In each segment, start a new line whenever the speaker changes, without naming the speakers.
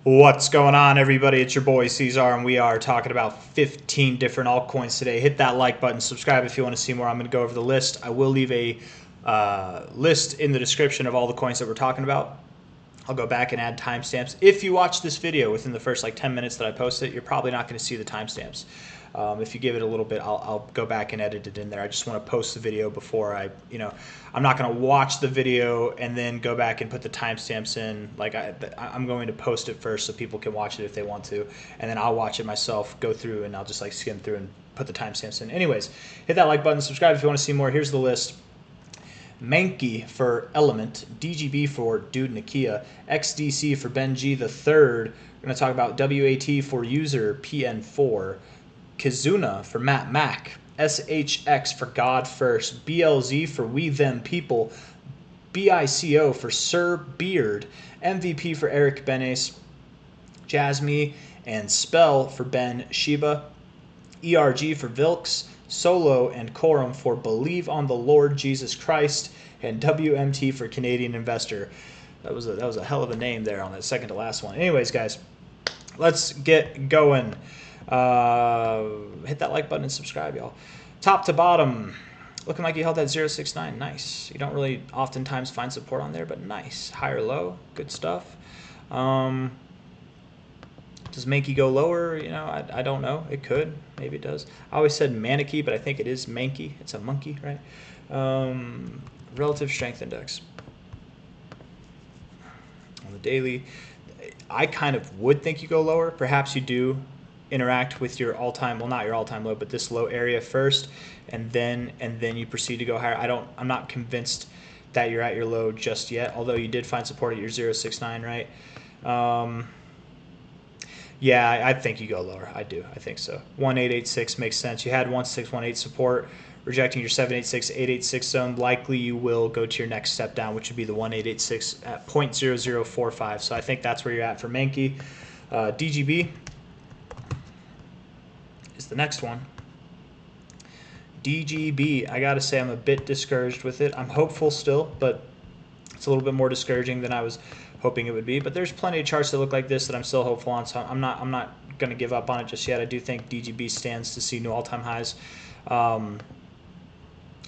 What's going on, everybody? It's your boy C-Zar, and we are talking about 15 different altcoins today. Hit that like button, subscribe if you want to see more. I'm going to go over the list. I will leave a list in the description of all the coins that we're talking about. I'll go back and add timestamps. If you watch this video within the first 10 minutes that I post it, you're probably not going to see the timestamps. If you give it a little bit, I'll go back and edit it in there. I just want to post the video before I'm not going to watch the video and then go back and put the timestamps in. I'm going to post it first so people can watch it if they want to, and then I'll watch it myself, go through, and I'll just skim through and put the timestamps in. Anyways, hit that like button, subscribe if you want to see more. Here's the list. MANEKI for Element, DGB for Dude Nakia, XDC for Benji the Third. We're going to talk about WAT for User PN4, KIZUNA for Matt Mac, SHX for God First, BLZ for We Them People, BICO for Sir Beard, MVP for Eric Benes, JASMY and Spell for Ben Sheba, ERG for Vilks, Solo and COREUM for Believe on the Lord Jesus Christ, and WMT for Canadian Investor. That was a hell of a name there on that second to last one. Anyways, guys, let's get going. Hit that like button and subscribe, y'all. Top to bottom, looking like you held that 069. Nice. You don't really oftentimes find support on there, but nice. High or low, good stuff. Does MANEKI go lower? I don't know. It could. Maybe it does. I always said MANEKI, but I think it is MANEKI. It's a monkey, right? Relative strength index. On the daily, I kind of would think you go lower. Perhaps you do interact with your all-time, well, not your all-time low, but this low area first, and then you proceed to go higher. I'm not convinced that you're at your low just yet, although you did find support at your 069, right? Yeah, I think you go lower. I do. I think so. 1886 makes sense. You had 1618 support, rejecting your 786, 886 zone. Likely you will go to your next step down, which would be the 1886 at 0.0045. So I think that's where you're at for MANEKI. DGB is the next one. DGB, I gotta say I'm a bit discouraged with it. I'm hopeful still, but it's a little bit more discouraging than I was hoping it would be. But there's plenty of charts that look like this that I'm still hopeful on, so I'm not gonna give up on it just yet. I do think DGB stands to see new all-time highs. On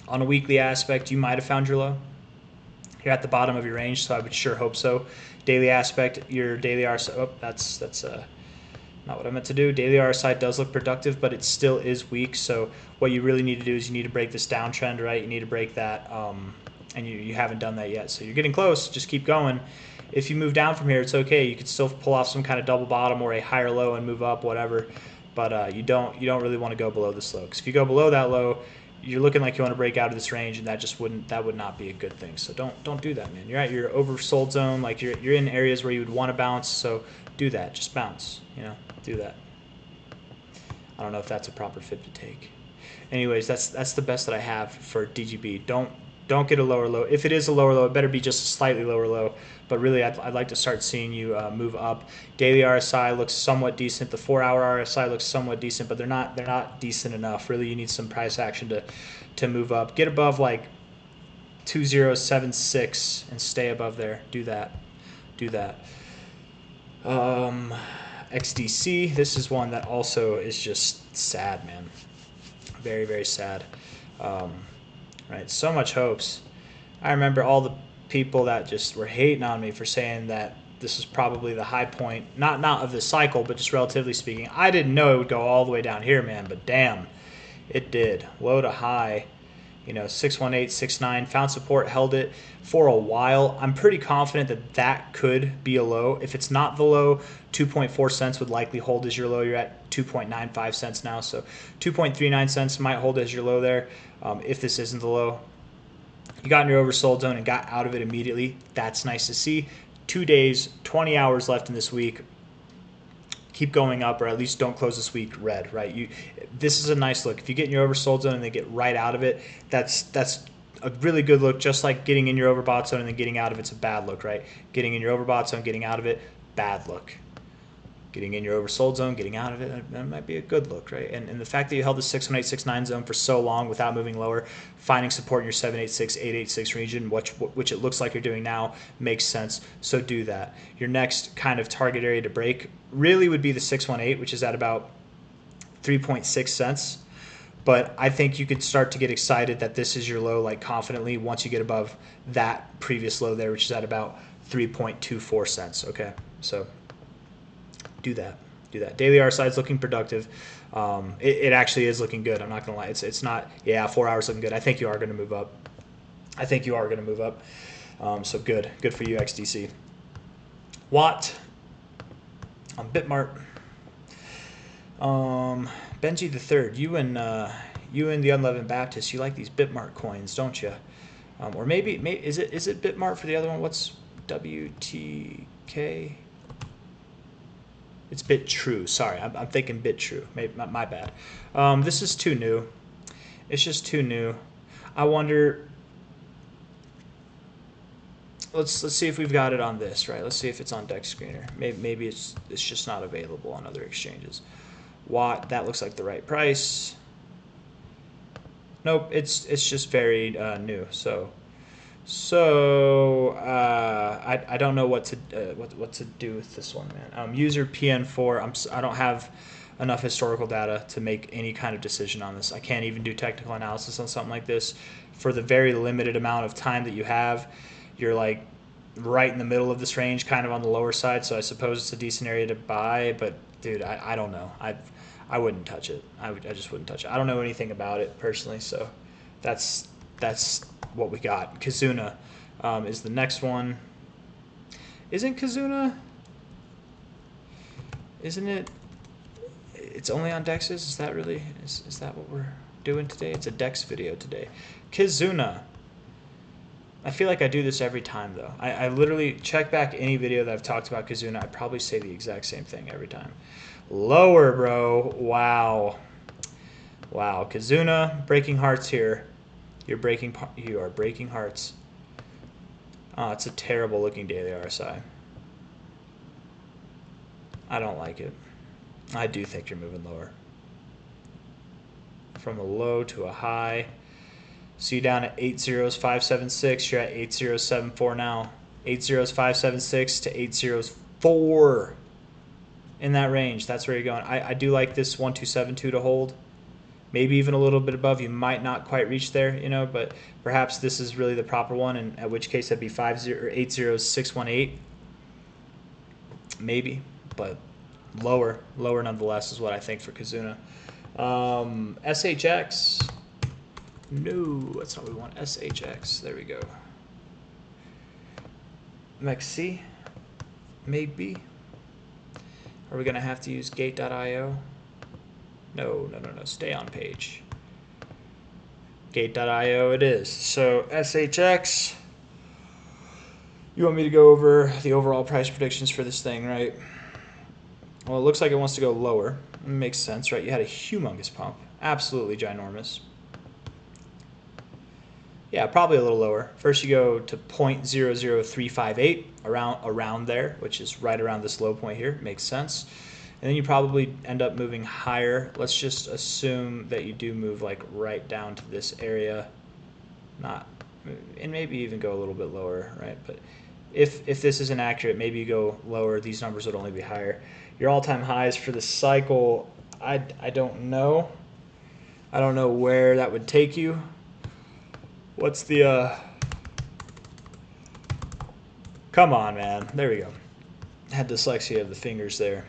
a weekly aspect, you might have found your low. You're at the bottom of your range, so I would sure hope so. Daily aspect, your daily RSI, oh, that's not what I meant to do. Daily RSI does look productive, but it still is weak. So what you really need to do is you need to break this downtrend, right? You need to break that, and you haven't done that yet. So you're getting close. Just keep going. If you move down from here, it's okay. You could still pull off some kind of double bottom or a higher low and move up, whatever. But you don't really want to go below this low, because if you go below that low, you're looking like you want to break out of this range, and that would not be a good thing. So don't do that, man. You're at your oversold zone. Like you're in areas where you would want to bounce. So do that. Just bounce. Do that. I don't know if that's a proper fib to take. Anyways, that's the best that I have for DGB. Don't get a lower low. If it is a lower low, it better be just a slightly lower low. But really, I'd like to start seeing you move up. Daily RSI looks somewhat decent. The 4-hour RSI looks somewhat decent, but they're not decent enough. Really, you need some price action to move up. Get above 2076 and stay above there. Do that. XDC. This is one that also is just sad, man. Very, very sad. Right, so much hopes. I remember all the people that just were hating on me for saying that this is probably the high point, not of the cycle, but just relatively speaking. I didn't know it would go all the way down here, man, but damn, it did. Low to high, 618, 69, found support, held it for a while. I'm pretty confident that could be a low. If it's not the low, 2.4 cents would likely hold as your low. You're at 2.95 cents now, so 2.39 cents might hold as your low there. If this isn't the low, you got in your oversold zone and got out of it immediately. That's nice to see. 2 days, 20 hours left in this week. Keep going up, or at least don't close this week red, right? This is a nice look. If you get in your oversold zone and they get right out of it, that's a really good look. Just like getting in your overbought zone and then getting out of it's a bad look, right? Getting in your overbought zone, getting out of it, bad look. getting in your oversold zone, getting out of it, that might be a good look, right? And the fact that you held the 618, 69 zone for so long without moving lower, finding support in your 786, 886 region, which it looks like you're doing now, makes sense. So do that. Your next kind of target area to break really would be the 618, which is at about 3.6 cents. But I think you could start to get excited that this is your low, like confidently, once you get above that previous low there, which is at about 3.24 cents. Okay, so do that. Daily RSI is looking productive. It actually is looking good. I'm not gonna lie. It's not. Yeah, 4 hours looking good. I think you are gonna move up. So good for you, XDC. Watt on Bitmart. Benji the Third. You and the Unleavened Baptist. You like these Bitmart coins, don't you? Or maybe is it Bitmart for the other one? What's WTK? It's BitTrue. Sorry, I'm thinking BitTrue. Maybe my bad. This is too new. It's just too new. I wonder. Let's see if we've got it on this, right? Let's see if it's on Dex Screener. Maybe it's just not available on other exchanges. Watt, that looks like the right price. Nope, it's just very new. So I don't know what to do with this one, man. User PN4. I don't have enough historical data to make any kind of decision on this. I can't even do technical analysis on something like this. For the very limited amount of time that you have, you're like right in the middle of this range, kind of on the lower side. So I suppose it's a decent area to buy. But dude, I don't know. I wouldn't touch it. I just wouldn't touch it. I don't know anything about it personally, so that's what we got. KIZUNA is the next one. Isn't KIZUNA? Isn't it? It's only on Dexes. Is that really? Is that what we're doing today? It's a Dex video today. KIZUNA. I feel like I do this every time though. I literally check back any video that I've talked about KIZUNA. I probably say the exact same thing every time. Lower, bro. Wow. KIZUNA, breaking hearts here. You are breaking hearts. Oh, it's a terrible looking daily RSI. I don't like it. I do think you're moving lower. From a low to a high. So you're down at 80576. You're at 8074 now. 80576 to 804. In that range, that's where you're going. I do like this 1272 to hold. Maybe even a little bit above. You might not quite reach there, but perhaps this is really the proper one, and at which case that'd be 80618. Maybe, but lower nonetheless is what I think for KIZUNA. SHX. No, that's not what we want. SHX. There we go. MEXC. Maybe. Are we going to have to use gate.io? No. Stay on page. Gate.io it is. So SHX. You want me to go over the overall price predictions for this thing, right? Well, it looks like it wants to go lower. It makes sense, right? You had a humongous pump. Absolutely ginormous. Yeah, probably a little lower. First you go to 0.00358, around there, which is right around this low point here. Makes sense. And then you probably end up moving higher. Let's just assume that you do move like right down to this area. And maybe even go a little bit lower, right? But if this isn't accurate, maybe you go lower. These numbers would only be higher. Your all-time highs for the cycle, I don't know. I don't know where that would take you. What's the, come on, man. There we go. Had dyslexia of the fingers there.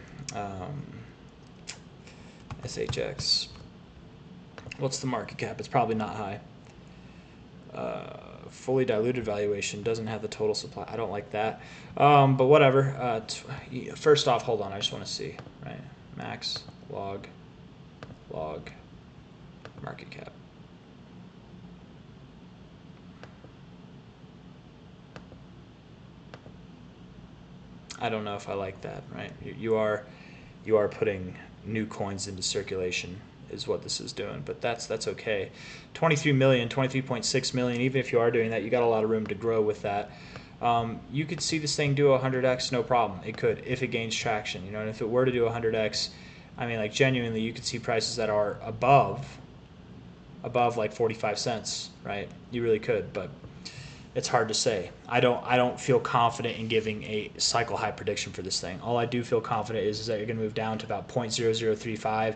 SHX. What's the market cap? It's probably not high. Fully diluted valuation doesn't have the total supply. I don't like that. But whatever. First off, hold on. I just want to see. Right. Max, log, market cap. I don't know if I like that, right? You are putting new coins into circulation is what this is doing, but that's okay. 23 million, 23.6 million, even if you are doing that, you got a lot of room to grow with that. You could see this thing do a 100x, no problem. It could, if it gains traction, you know. And if it were to do a 100x, I mean, like genuinely, you could see prices that are above like 45 cents, right? You really could, but it's hard to say. I don't feel confident in giving a cycle high prediction for this thing. All I do feel confident is that you're going to move down to about 0.0035,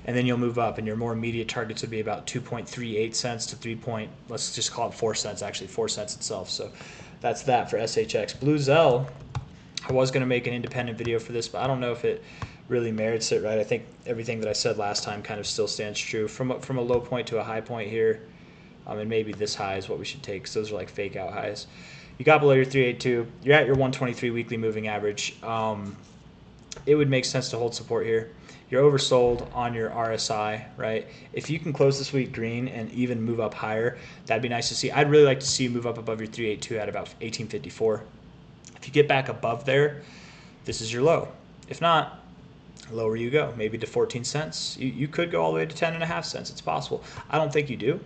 and then you'll move up, and your more immediate targets would be about 2.38 cents to 3 point, let's just call it 4 cents, actually 4 cents itself. So that's that for SHX. Blue Zell, I was going to make an independent video for this, but I don't know if it really merits it, right? I think everything that I said last time kind of still stands true. From a low point to a high point here, and maybe this high is what we should take, because those are like fake out highs. You got below your 382. You're at your 123 weekly moving average. It would make sense to hold support here. You're oversold on your RSI, right? If you can close this week green and even move up higher, that'd be nice to see. I'd really like to see you move up above your 382 at about 1854. If you get back above there, this is your low. If not, lower you go, maybe to 14 cents. You could go all the way to 10.5 cents. It's possible. I don't think you do.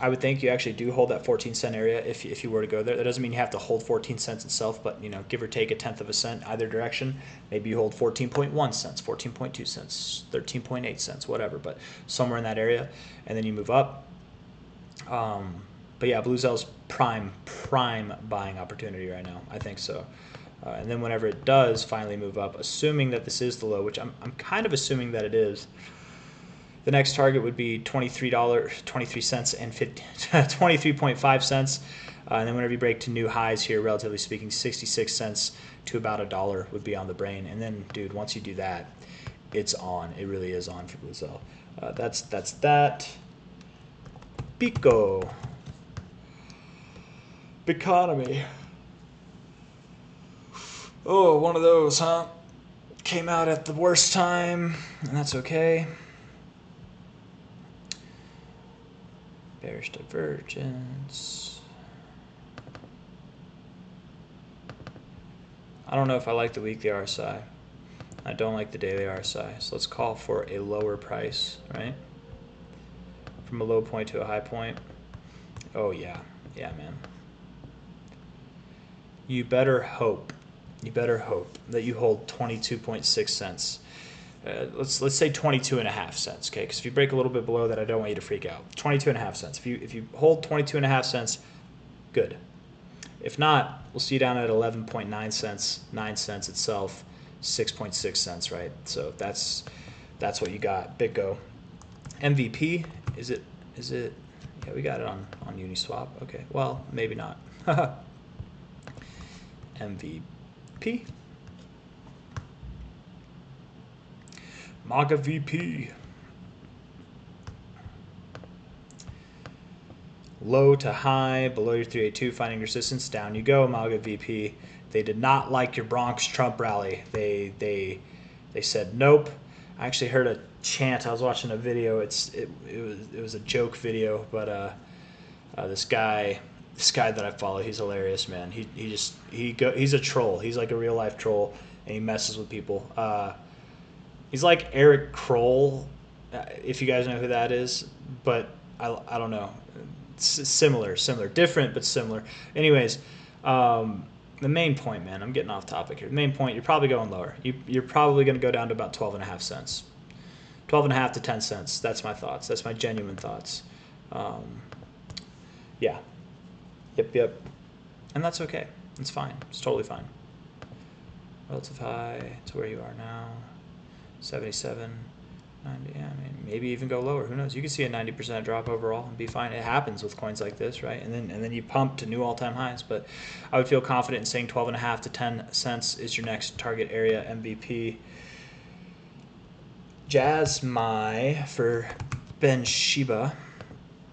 I would think you actually do hold that 14 cent area if you were to go there. That doesn't mean you have to hold 14 cents itself, but you know, give or take a tenth of a cent either direction. Maybe you hold 14.1 cents, 14.2 cents, 13.8 cents, whatever, but somewhere in that area, and then you move up. But yeah, Blue Zell's prime buying opportunity right now. I think so. And then whenever it does finally move up, assuming that this is the low, which I'm kind of assuming that it is, the next target would be $23.23 and 23.5 cents. And then whenever you break to new highs here, relatively speaking, 66 cents to about $1 would be on the brain. And then, dude, once you do that, it's on. It really is on for Blue Zell. That's that. BICO. Biconomy. Oh, one of those, huh? Came out at the worst time, and that's okay. Bearish divergence. I don't know if I like the weekly RSI. I don't like the daily RSI. So let's call for a lower price, right? From a low point to a high point. Oh yeah, yeah, man. You better hope that you hold 22.6 cents. Let's say 22.5 cents, okay? Because if you break a little bit below that, I don't want you to freak out. 22.5 cents. If you hold 22.5 cents, good. If not, we'll see you down at 11.9 cents, 9 cents itself, 6.6 cents, right? So that's what you got. BICO. MVP, is it? Yeah, we got it on Uniswap. Okay, well, maybe not. MVP. MAGA VP. Low to high, below your 382, finding resistance, down you go, MAGA VP. They did not like your Bronx Trump rally. They said nope. I actually heard a chant. I was watching a video. It was a joke video, but this guy that I follow, he's hilarious, man. He's a troll. He's like a real life troll, and he messes with people. He's like Eric Kroll, if you guys know who that is, but I don't know. It's similar, different but similar. Anyways, the main point, man, I'm getting off topic here. The main point, you're probably going lower. You're probably going to go down to about 12.5 cents. 12.5 to 10 cents. That's my thoughts. That's my genuine thoughts. Yeah. Yep. And that's okay. It's fine. It's totally fine. Relative high to where you are now. 77, 90, yeah, I mean, maybe even go lower. Who knows? You can see a 90% drop overall and be fine. It happens with coins like this, right? And then you pump to new all-time highs. But I would feel confident in saying 12.5 to 10 cents is your next target area MVP. JASMY for Ben Shiba.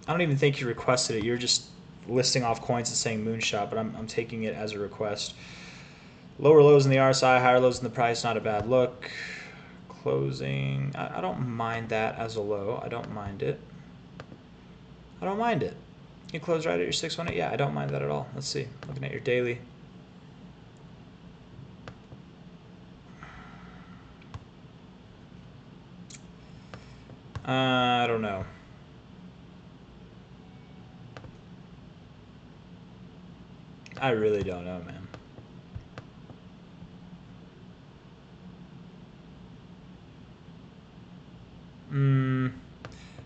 I don't even think you requested it. You're just listing off coins and saying moonshot, but I'm taking it as a request. Lower lows in the RSI, higher lows in the price, not a bad look. Closing, I don't mind that as a low. I don't mind it. You close right at your 618. Yeah, I don't mind that at all. Let's see. Looking at your daily. I don't know. I really don't know, man.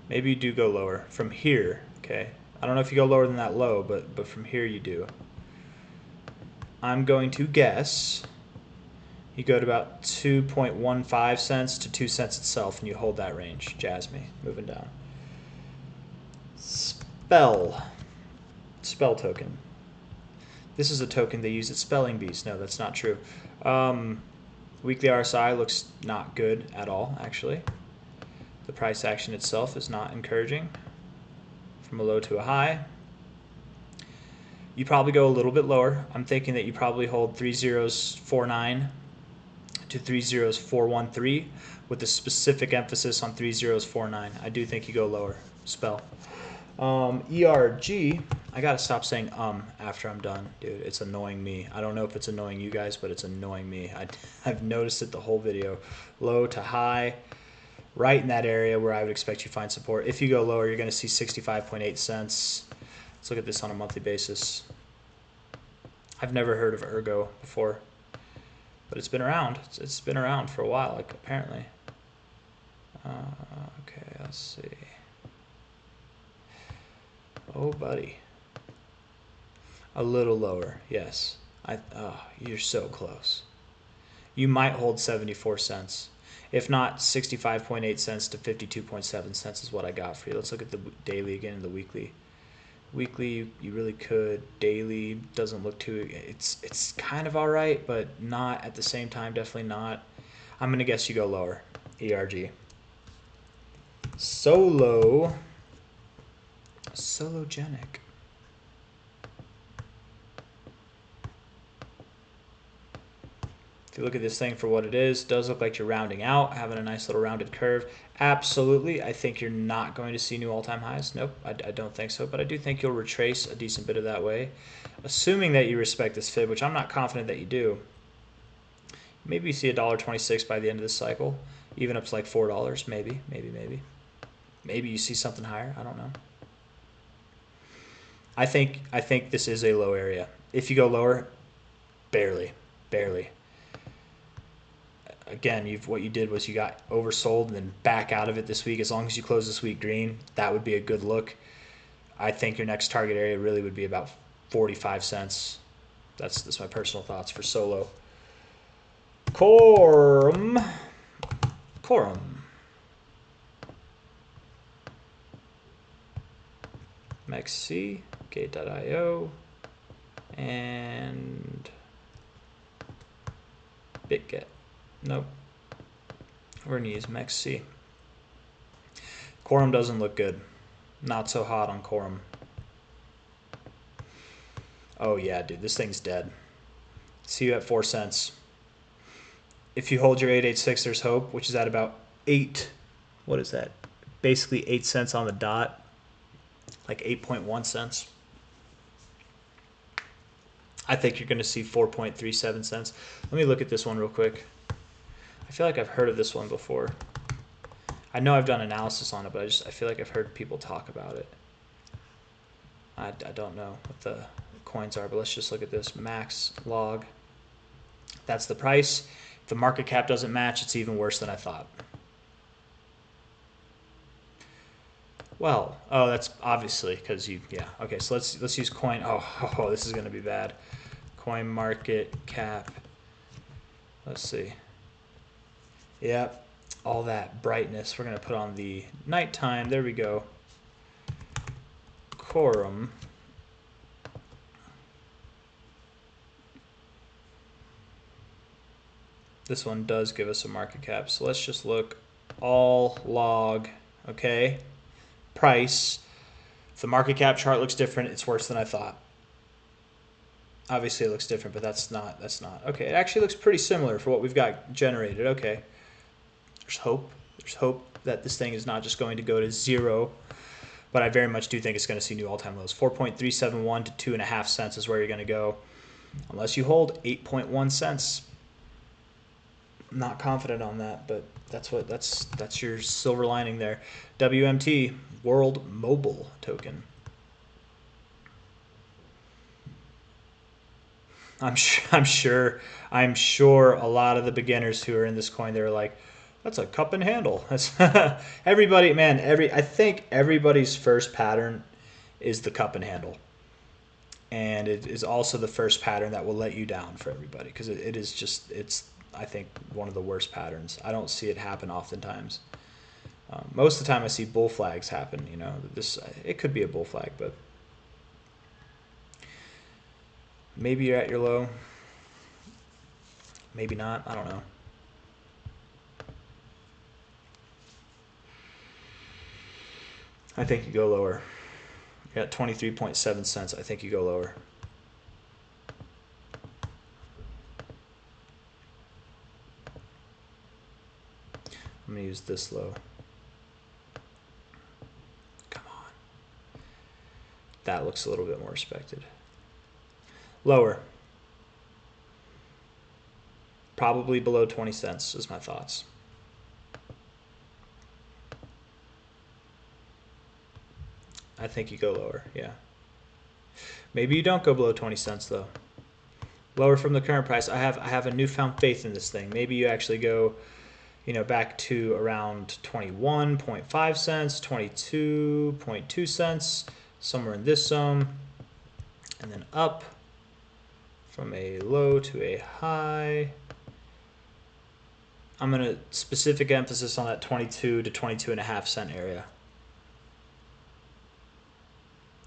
Maybe you do go lower from here. Okay, I don't know if you go lower than that low, but from here you do. I'm going to guess you go to about 2.15 cents to 2 cents itself, and you hold that range. JASMY, moving down. Spell token. This is a token they use at Spelling Bees. No, that's not true. Weekly RSI looks not good at all, actually. The price action itself is not encouraging. From a low to a high. You probably go a little bit lower. I'm thinking that you probably hold 3049 to 30413 with a specific emphasis on 3049. I do think you go lower. Spell. ERG, I gotta stop saying after I'm done, dude. It's annoying me. I don't know if it's annoying you guys, but it's annoying me. I've noticed it the whole video. Low to high, right in that area where I would expect you to find support. If you go lower, you're gonna see 65.8 cents. Let's look at this on a monthly basis. I've never heard of Ergo before, but it's been around. It's been around for a while, like apparently. Okay, let's see. Oh, buddy. A little lower, yes. You're so close. You might hold 74 cents. If not, 65.8 cents to 52.7 cents is what I got for you. Let's look at the daily again and the weekly. Weekly, you really could. Daily doesn't look too. It's kind of all right, but not at the same time. Definitely not. I'm gonna guess you go lower. ERG. Sologenic. If you look at this thing for what it is, it does look like you're rounding out, having a nice little rounded curve. Absolutely, I think you're not going to see new all-time highs. Nope, I don't think so, but I do think you'll retrace a decent bit of that way, assuming that you respect this fib, which I'm not confident that you do. Maybe you see $1.26 by the end of this cycle, even up to like $4. Maybe. Maybe you see something higher. I don't know. I think this is a low area. If you go lower, barely. Again, what you did was you got oversold and then back out of it this week. As long as you close this week green, that would be a good look. I think your next target area really would be about 45 cents. That's my personal thoughts for Solo. COREUM. MEXC, Gate.io, and BitGet. Nope. We're going to use MEXC. COREUM doesn't look good. Not so hot on COREUM. Oh yeah, dude, this thing's dead. See you at 4 cents. If you hold your 886, there's hope, which is at about 8. What is that? Basically 8 cents on the dot. Like 8.1 cents. I think you're going to see 4.37 cents. Let me look at this one real quick. I feel like I've heard of this one before. I know I've done analysis on it, but I feel like I've heard people talk about it. I don't know what the coins are, but let's just look at this. Max log. That's the price. If the market cap doesn't match, it's even worse than I thought. Well, oh, that's obviously because yeah. Okay, so let's use coin. Oh, this is going to be bad. Coin market cap. Let's see. Yep, all that brightness. We're going to put on the nighttime. There we go. COREUM. This one does give us a market cap. So let's just look all log, okay? Price. If the market cap chart looks different, it's worse than I thought. Obviously it looks different, but that's not. Okay, it actually looks pretty similar for what we've got generated. Okay. There's hope. There's hope that this thing is not just going to go to 0, but I very much do think it's going to see new all-time lows. 4.371 to 2.5 cents is where you're going to go, unless you hold 8.1 cents. I'm not confident on that, but that's your silver lining there. WMT, World Mobile Token. I'm sure a lot of the beginners who are in this coin, they're like, that's a cup and handle. That's everybody, man. I think everybody's first pattern is the cup and handle, and it is also the first pattern that will let you down for everybody, because it is just, it's, I think, one of the worst patterns. I don't see it happen oftentimes. Most of the time I see bull flags happen. You know, it could be a bull flag, but maybe you're at your low, maybe not. I don't know. I think you go lower. You're at 23.7 cents. I think you go lower. I'm going to use this low. Come on. That looks a little bit more respected. Lower. Probably below 20 cents is my thoughts. I think you go lower, yeah. Maybe you don't go below 20 cents though. Lower from the current price. I have a newfound faith in this thing. Maybe you actually go, you know, back to around 21.5 cents, 22.2 cents, somewhere in this zone, and then up from a low to a high. I'm going to specific emphasis on that 22 to 22.5 cent area.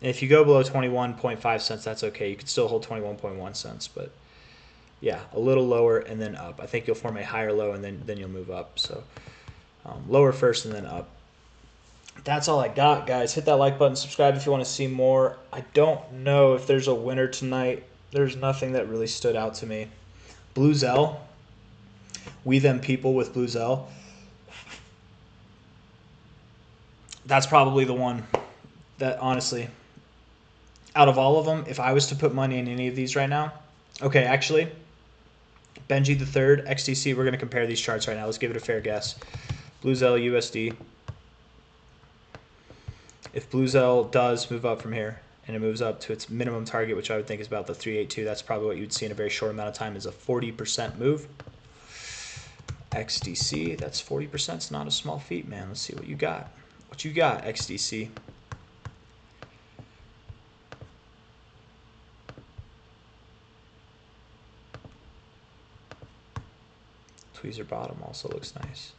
If you go below 21.5 cents, that's okay. You could still hold 21.1 cents, but yeah, a little lower and then up. I think you'll form a higher low and then you'll move up. So lower first and then up. That's all I got, guys. Hit that like button, subscribe if you want to see more. I don't know if there's a winner tonight. There's nothing that really stood out to me. Blue Zell. We Them People with Blue Zell. That's probably the one that, honestly, out of all of them, if I was to put money in any of these right now, okay, actually, Benji the Third, XDC, we're going to compare these charts right now. Let's give it a fair guess. Blue Zell USD. If Blue Zell does move up from here, and it moves up to its minimum target, which I would think is about the 382, that's probably what you'd see in a very short amount of time, is a 40% move. XDC, that's 40%. It's not a small feat, man. Let's see what you got. What you got, XDC? Tweezer bottom also looks nice.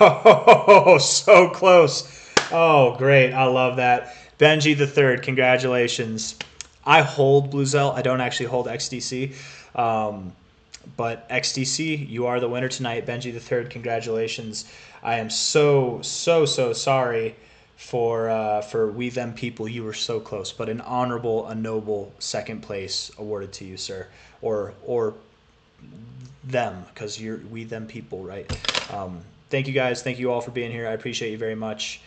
Oh, so close. Oh, great. I love that. Benji the Third, congratulations. I hold Blue Zell. I don't actually hold XDC. But XDC, you are the winner tonight. Benji the Third, congratulations. I am so sorry for We Them People. You were so close, but an honorable, a noble second place awarded to you, sir. Or them, because you're We Them People, right? Thank you guys. Thank you all for being here. I appreciate you very much.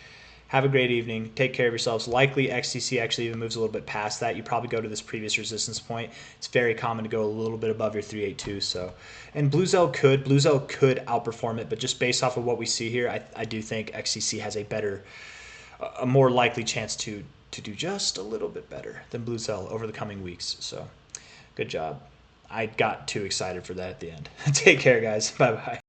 Have a great evening. Take care of yourselves. Likely XTC actually even moves a little bit past that. You probably go to this previous resistance point. It's very common to go a little bit above your 382. So, and Blue Zell could outperform it, but just based off of what we see here, I do think XTC has a more likely chance to do just a little bit better than Blue Zell over the coming weeks. So, good job. I got too excited for that at the end. Take care, guys. Bye bye.